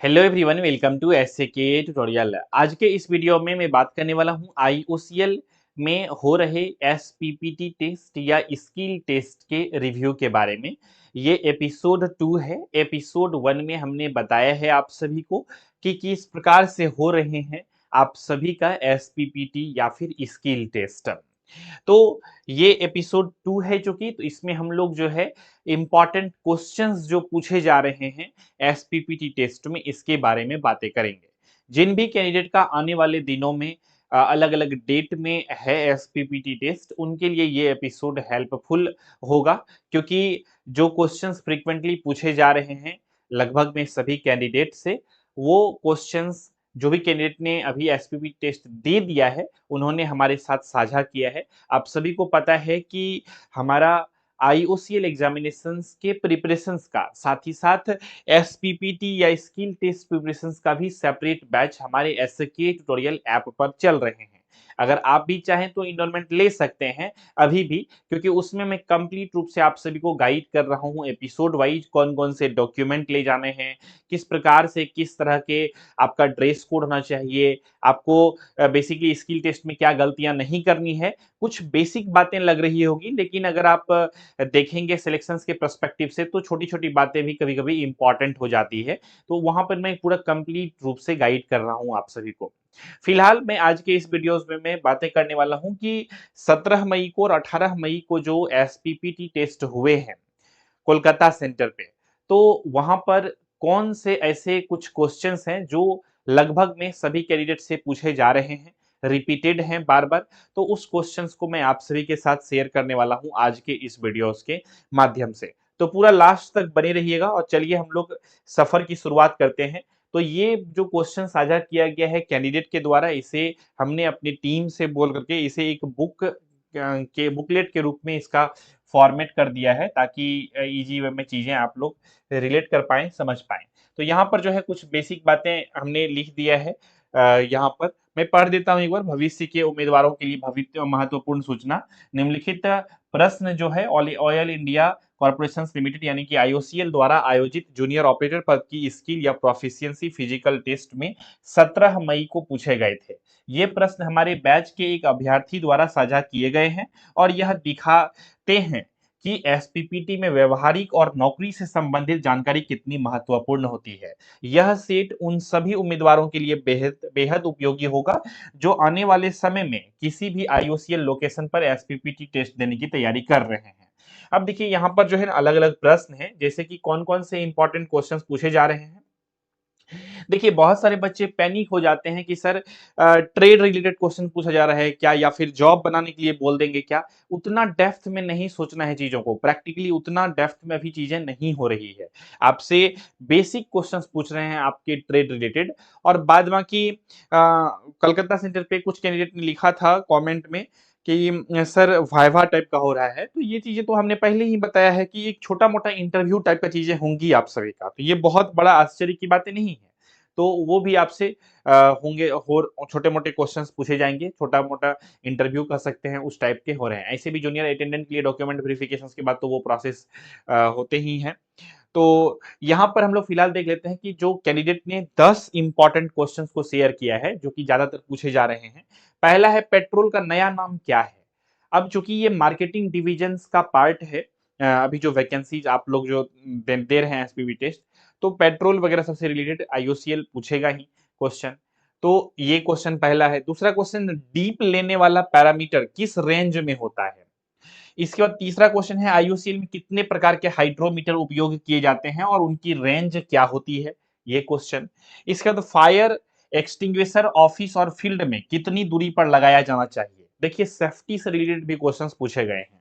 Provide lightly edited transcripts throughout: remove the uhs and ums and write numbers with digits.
Hello everyone, welcome to SK tutorial. आज के इस वीडियो में मैं बात करने वाला हूं आईओसीएल में हो रहे एसपीपीटी टेस्ट या स्किल टेस्ट के रिव्यू के बारे में। ये एपिसोड 2 है। एपिसोड 1 में हमने बताया है आप सभी को कि किस प्रकार से हो रहे हैं आप सभी का एसपीपीटी या फिर स्किल टेस्ट। तो ये एपिसोड 2 है जो कि तो इसमें हम लोग जो है इम्पॉर्टेंट क्वेश्चंस जो पूछे जा रहे हैं एसपीपीटी टेस्ट में, इसके बारे में बातें करेंगे। जिन भी कैंडिडेट का आने वाले दिनों में अलग अलग डेट में है एसपीपीटी टेस्ट, उनके लिए ये एपिसोड हेल्पफुल होगा, क्योंकि जो क्वेश्चंस फ्रीक्वेंटली पूछे जा रहे हैं लगभग में सभी कैंडिडेट से, वो क्वेश्चंस जो भी कैंडिडेट ने अभी एसपीपीटी टेस्ट दे दिया है उन्होंने हमारे साथ साझा किया है। आप सभी को पता है कि हमारा आईओसीएल एग्जामिनेशंस के प्रिपरेशंस का साथ ही साथ एसपीपीटी या स्किल टेस्ट प्रिपरेशंस का भी सेपरेट बैच हमारे एसके ट्यूटोरियल ऐप पर चल रहे हैं। अगर आप भी चाहें तो इनरोलमेंट ले सकते हैं अभी भी, क्योंकि उसमें मैं कंप्लीट रूप से आप सभी को गाइड कर रहा हूं एपिसोड वाइज, कौन कौन से डॉक्यूमेंट ले जाने हैं, किस प्रकार से किस तरह के आपका ड्रेस कोड होना चाहिए, आपको बेसिकली स्किल टेस्ट में क्या गलतियां नहीं करनी है। कुछ बेसिक बातें लग रही होगी, लेकिन अगर आप देखेंगे सिलेक्शंस के पर्सपेक्टिव से तो छोटी-छोटी बातें भी कभी-कभी इंपॉर्टेंट हो जाती है। तो वहाँ पर मैं पूरा कंप्लीट रूप से गाइड कर रहा हूँ आप सभी को। फिलहाल मैं आज के इस वीडियोज़ में मैं बातें करने वाला हूँ कि 17 मई को और 18 मई को जो एसपीपीटी टेस्ट हुए हैं कोलकाता सेंटर पे, तो वहाँ पर कौन से ऐसे कुछ क्वेश्चंस हैं जो लगभग में सभी कैंडिडेट से पूछे जा रहे हैं, रिपीटेड हैं बार-बार। तो उस क्वेश्चंस को मैं आप सभी के साथ शेयर करने वाला हूँ आज के इस वीडियोज़ के माध्यम से। तो पूरा लास्ट तक बने रहिएगा और चलिए हम लोग सफ़र की शुरुआत करते हैं। तो ये जो क्वेश्चन साझा किया गया है कैंडिडेट के द्वारा, इसे हमने अपनी टीम से बोल करके इसे एक बुकलेट के रूप में इसका फॉर्मेट कर दिया है, ताकि ईज़ी वे में चीज़ें आप लोग रिलेट कर पाएँ, समझ पाएँ। तो यहाँ पर जो है कुछ बेसिक बातें हमने लिख दिया है। यहाँ पर मैं पढ़ देता हूँ एक बार। भविष्य के उम्मीदवारों के लिए भविष्य महत्वपूर्ण सूचना। निम्नलिखित प्रश्न जो है ऑयल इंडिया कॉर्पोरेशन लिमिटेड यानी कि आईओसीएल द्वारा आयोजित जूनियर ऑपरेटर पद की स्किल या प्रोफिशिएंसी फिजिकल टेस्ट में 17 मई को पूछे गए थे। ये प्रश्न हमारे बैच के एक अभ्यर्थी द्वारा साझा किए गए हैं और यह दिखाते हैं कि एसपीपीटी में व्यवहारिक और नौकरी से संबंधित जानकारी कितनी महत्वपूर्ण होती है। यह सेट उन सभी उम्मीदवारों के लिए बेहद बेहद उपयोगी होगा जो आने वाले समय में किसी भी आईओसीएल लोकेशन पर एसपीपीटी टेस्ट देने की तैयारी कर रहे हैं। अब देखिए यहाँ पर जो है अलग अलग प्रश्न हैं, जैसे कि कौन कौन से इंपॉर्टेंट क्वेश्चन पूछे जा रहे हैं। देखिए बहुत सारे बच्चे पैनिक हो जाते हैं कि सर ट्रेड रिलेटेड क्वेश्चन पूछा जा रहा है क्या, या फिर जॉब बनाने के लिए बोल देंगे क्या। उतना डेप्थ में नहीं सोचना है चीजों को, प्रैक्टिकली उतना डेप्थ में अभी चीजें नहीं हो रही है। आपसे बेसिक क्वेश्चंस पूछ रहे हैं आपके ट्रेड रिलेटेड। और बाद बाकी कलकत्ता सेंटर पे कुछ कैंडिडेट ने लिखा था कमेंट में कि सर वाइवा टाइप का हो रहा है। तो ये चीजें तो हमने पहले ही बताया है कि एक छोटा मोटा इंटरव्यू टाइप का चीजें होंगी आप सभी का, तो ये बहुत बड़ा आश्चर्य की बातें नहीं है। तो वो भी आपसे होंगे और छोटे-मोटे क्वेश्चंस पूछे जाएँगे, छोटा-मोटा इंटरव्यू कह सकते हैं, उस टाइप के हो रहे हैं। ऐसे भी जूनियर अटेंडेंट के लिए डॉक्यूमेंट वेरिफिकेशंस के बाद तो वो प्रोसेस होते ही हैं। तो यहाँ पर हम लोग फिलहाल देख लेते हैं कि जो कैंडिडेट ने 10 इंपॉर्टेंट क्वेश्चंस को शेयर किया है, जो कि ज़्यादातर पूछे जा रहे हैं। पहला है, पेट्रोल का नया नाम क्या है? अब चूँकि ये मार्केटिंग डिविजन्स का पार्ट है, अभी जो वैकेंसीज़ आप लोग जो दे रहे हैं एसपीवी टेस्ट, तो पेट्रोल वगैरह सबसे रिलेटेड आईओसीएल पूछेगा ही क्वेश्चन। तो ये क्वेश्चन पहला है। दूसरा क्वेश्चन, डीप लेने वाला पैरामीटर किस रेंज में होता है? इसके बाद तीसरा क्वेश्चन है, आईयूसीएल में कितने प्रकार के हाइड्रोमीटर उपयोग किए जाते हैं और उनकी रेंज क्या होती है? ये क्वेश्चन। इसके बाद फायर एक्सटिंग्विशर ऑफिस और फील्ड में कितनी दूरी पर लगाया जाना चाहिए? देखिए सेफ्टी से रिलेटेड भी क्वेश्चंस पूछे गए हैं।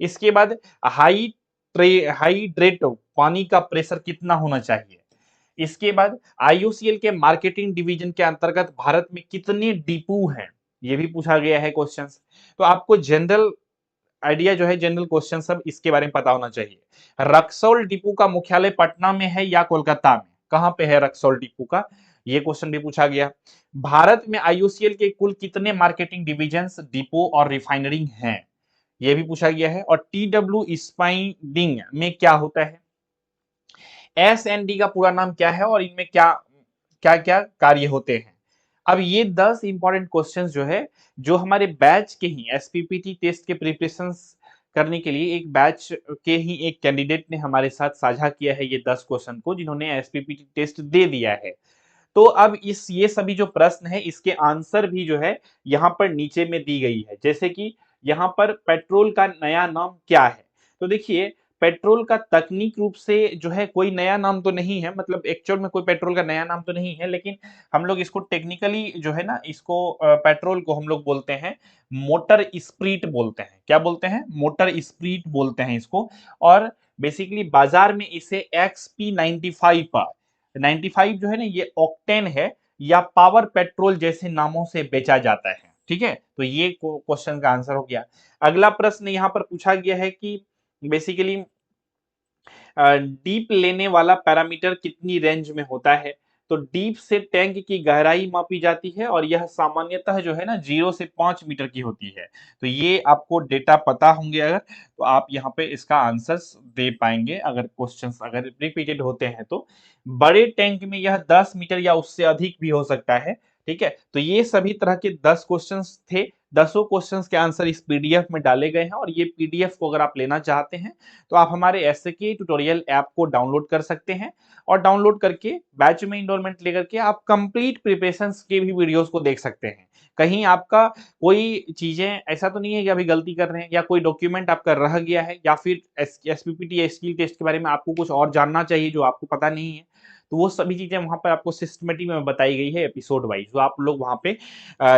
इसके बाद हाइड्रेट पानी का प्रेशर कितना होना चाहिए? इसके बाद आईयूसीएल के मार्केटिंग डिवीजन के अंतर्गत भारत में कितने डिपो हैं? ये भी पूछा गया है क्वेश्चंस। तो आपको जनरल आइडिया जो है, जनरल क्वेश्चन सब इसके बारे में पता होना चाहिए। रक्सौल डिपो का मुख्यालय पटना में है या कोलकाता में? कहां पे है रक्सौल डिपो का? ये क्वेश्चन भी पूछा गया। भारत में आईयूसीएल के कुल कितने मार्केटिंग डिविजन्स, डिपो और रिफाइनरी हैं? ये भी पूछा गया है। और टीडब्ल्यू स्पाइनिंग में क्या होता है? एसएनडी का पूरा नाम क्या है और इनमें क्या क्या क्या कार्य होते हैं। अब ये 10 इंपॉर्टेंट क्वेश्चंस जो है, जो हमारे बैच के ही एसपीपीटी टेस्ट के प्रिपरेशंस करने के लिए एक बैच के ही एक कैंडिडेट ने हमारे साथ साझा किया है ये 10 क्वेश्चन को, जिन्होंने एसपीपीटी टेस्ट दे दिया है। तो अब इस ये सभी जो प्रश्न है इसके आंसर भी जो है यहाँ पर नीचे में दी गई है। जैसे कि यहाँ पर पेट्रोल का नया नाम क्या है? तो देखिए, पेट्रोल का तकनीक रूप से जो है कोई नया नाम तो नहीं है, मतलब एक्चुअल में कोई पेट्रोल का नया नाम तो नहीं है, लेकिन हम लोग इसको टेक्निकली जो है ना, इसको पेट्रोल को हम लोग बोलते हैं मोटर स्प्रीट बोलते हैं। क्या बोलते हैं? मोटर स्प्रीट बोलते हैं इसको। और बेसिकली बाजार में इसे XP95 95 जो है ना, ये ऑक्टेन है या पावर पेट्रोल जैसे नामों से बेचा जाता है। ठीक है, तो ये क्वेश्चन का आंसर हो गया। अगला प्रश्न यहाँ पर पूछा गया है कि बेसिकली डीप लेने वाला पैरामीटर कितनी रेंज में होता है? तो डीप से टैंक की गहराई मापी जाती है और यह सामान्यतः जो है ना 0 से 5 मीटर की होती है। तो ये आपको डेटा पता होंगे अगर, तो आप यहाँ पे इसका आंसर्स दे पाएंगे अगर क्वेश्चंस अगर रिपीटेड होते हैं तो। बड़े टैंक में यह 10 मीटर या उससे अधिक भी हो सकता है। ठीक है, तो ये सभी तरह के 10 क्वेश्चंस थे। 10 क्वेश्चंस के आंसर इस पीडीएफ में डाले गए हैं और ये पीडीएफ को अगर आप लेना चाहते हैं तो आप हमारे एसके ट्यूटोरियल ऐप को डाउनलोड कर सकते हैं और डाउनलोड करके बैच में इनरोलमेंट लेकर के आप कंप्लीट प्रिपरेशंस के भी वीडियोस को देख सकते हैं। कहीं आपका कोई चीजें ऐसा तो नहीं है कि अभी गलती कर रहे हैं या कोई डॉक्यूमेंट आपका रह गया है या फिर एसपीपीटी स्किल टेस्ट के बारे में आपको कुछ और जानना चाहिए जो आपको पता नहीं है, तो वो सभी चीजें वहां पर आपको सिस्टमेटिक में बताई गई है एपिसोड वाइज, जो आप लोग वहां पे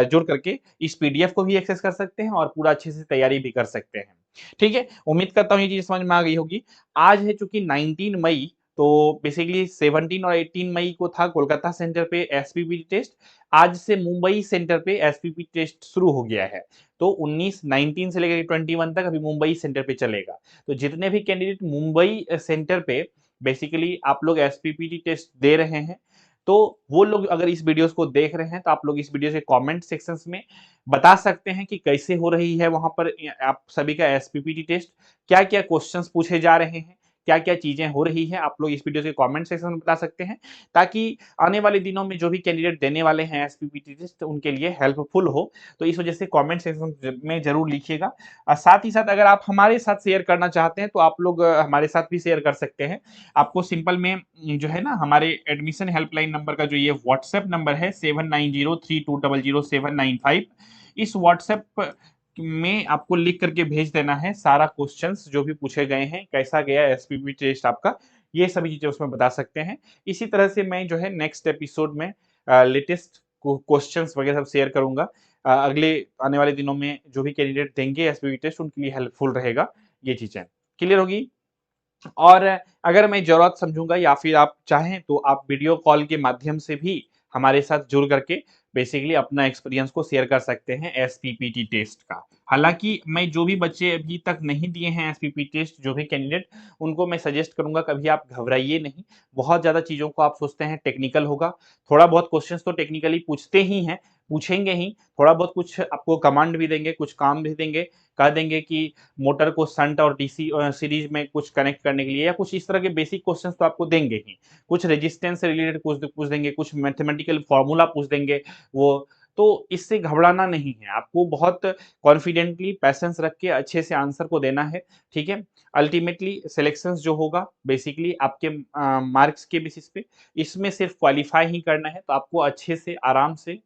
जुड़ करके इस पीडीएफ को भी एक्सेस कर सकते हैं और पूरा अच्छे से तैयारी भी कर सकते हैं। ठीक है, उम्मीद करता हूँ ये चीज समझ में आ गई होगी। आज है चूंकि 19 मई, तो बेसिकली 17 और 18 मई को था कोलकाता सेंटर पे एसपीपीटी टेस्ट। आज से मुंबई सेंटर पे एसपीपी टेस्ट शुरू हो गया है। तो 19 से लेकर 21 तक अभी मुंबई सेंटर पे चलेगा। तो जितने भी कैंडिडेट मुंबई सेंटर पे बेसिकली आप लोग एसपीपीटी टेस्ट दे रहे हैं, तो वो लोग अगर इस वीडियोस को देख रहे हैं तो आप लोग इस वीडियो के कमेंट सेक्शंस में बता सकते हैं कि कैसे हो रही है वहां पर आप सभी का एसपीपीटी टेस्ट, क्या क्या क्वेश्चंस पूछे जा रहे हैं, क्या क्या चीजें हो रही है, आप लोग इस वीडियो के कमेंट सेक्शन में बता सकते हैं, ताकि आने वाले दिनों में जो भी कैंडिडेट देने वाले हैं एसपीपीटी टेस्ट उनके लिए हेल्पफुल हो। तो इस वजह से कमेंट सेक्शन में जरूर लिखिएगा। और साथ ही साथ अगर आप हमारे साथ शेयर करना चाहते हैं तो आप लोग हमारे साथ भी शेयर कर सकते हैं। आपको सिंपल में जो है ना, हमारे एडमिशन हेल्पलाइन नंबर का जो ये व्हाट्सएप नंबर है 7903200795, इस व्हाट्सएप में आपको लिख करके भेज देना है सारा क्वेश्चंस जो भी पूछे गए हैं, कैसा गया एसपीपी टेस्ट आपका, ये सभी चीजें उसमें बता सकते हैं। इसी तरह से मैं जो है नेक्स्ट एपिसोड में लेटेस्ट क्वेश्चंस वगैरह सब शेयर करूंगा। अगले आने वाले दिनों में जो भी कैंडिडेट देंगे एसपीपी टेस्ट उनके लिए हेल्पफुल रहेगा। ये चीजें क्लियर होगी। और अगर मैं ज़रूरत समझूँगा या फिर आप चाहें तो आप वीडियो कॉल के माध्यम से भी हमारे साथ जुड़ करके बेसिकली अपना एक्सपीरियंस को शेयर कर सकते हैं एसपीपीटी टेस्ट का। हालाँकि मैं जो भी बच्चे अभी तक नहीं दिए हैं एसपीपीटी टेस्ट, जो भी कैंडिडेट, उनको मैं सजेस्ट करूँगा कभी आप घबराइए नहीं। बहुत ज़्यादा चीज़ों को आप सोचते हैं टेक्निकल होगा, थोड़ा बहुत क्वेश्चंस तो टेक्निकली पूछते ही हैं, पूछेंगे ही, थोड़ा बहुत कुछ आपको कमांड भी देंगे, कुछ काम भी देंगे, कह देंगे कि मोटर को शंट और डीसी सीरीज में कुछ कनेक्ट करने के लिए या कुछ इस तरह के बेसिक क्वेश्चंस तो आपको देंगे ही। कुछ रेजिस्टेंस से रिलेटेड पूछ देंगे, कुछ मैथमेटिकल फॉर्मूला पूछ देंगे वो। तो इससे घबराना नहीं है, आपको बहुत कॉन्फिडेंटली पैसेंस रख के अच्छे से आंसर को देना है। ठीक है, अल्टीमेटली सिलेक्शंस जो होगा बेसिकली आपके मार्क्स के बेसिस पे, इसमें सिर्फ क्वालिफाई ही करना है, तो आपको अच्छे से आराम से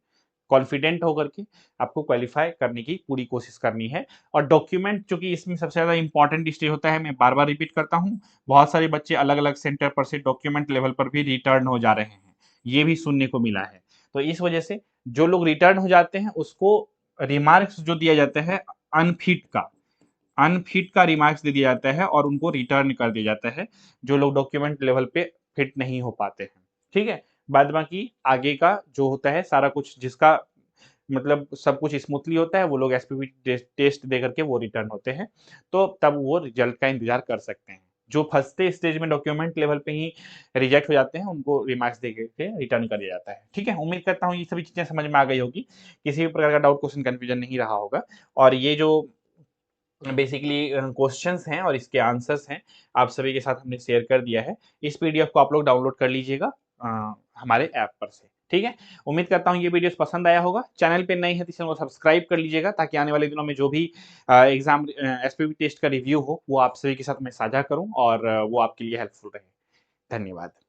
कॉन्फिडेंट होकर के आपको क्वालिफाई करने की पूरी कोशिश करनी है। और डॉक्यूमेंट चूंकि इसमें सबसे ज़्यादा इंपॉर्टेंट स्टेज होता है, मैं बार बार रिपीट करता हूँ, बहुत सारे बच्चे अलग अलग सेंटर पर से डॉक्यूमेंट लेवल पर भी रिटर्न हो जा रहे हैं, ये भी सुनने को मिला है। तो इस वजह से जो लोग रिटर्न हो जाते हैं उसको रिमार्क्स जो दिया जाता है अनफिट का, अनफिट का रिमार्क्स दे दिया जाता है और उनको रिटर्न कर दिया जाता है, जो लोग डॉक्यूमेंट लेवल पे फिट नहीं हो पाते हैं। ठीक है, बाद बाकी आगे का जो होता है सारा कुछ, जिसका मतलब सब कुछ स्मूथली होता है, वो लोग एसपीपी टेस्ट दे करके वो रिटर्न होते हैं, तो तब वो रिजल्ट का इंतजार कर सकते हैं। जो फर्स्ट स्टेज में डॉक्यूमेंट लेवल पे ही रिजेक्ट हो जाते हैं उनको रिमार्क्स दे के रिटर्न कर दिया जाता है। ठीक है, उम्मीद करता हूँ ये सभी चीजें समझ में आ गई होगी, किसी भी प्रकार का डाउट क्वेश्चन कंफ्यूजन नहीं रहा होगा। और ये जो बेसिकली क्वेश्चंस हैं और इसके आंसर्स हैं, आप सभी के साथ हमने शेयर कर दिया है। इस पीडीएफ को आप लोग डाउनलोड कर लीजिएगा हमारे ऐप पर से। ठीक है? उम्मीद करता हूँ ये वीडियोस पसंद आया होगा। चैनल पे नए हैं तो चैनल को सब्सक्राइब कर लीजिएगा ताकि आने वाले दिनों में जो भी एग्ज़ाम एसपीपी टेस्ट का रिव्यू हो, वो आप सभी के साथ मैं साझा करूँ और वो आपके लिए हेल्पफुल रहे। धन्यवाद।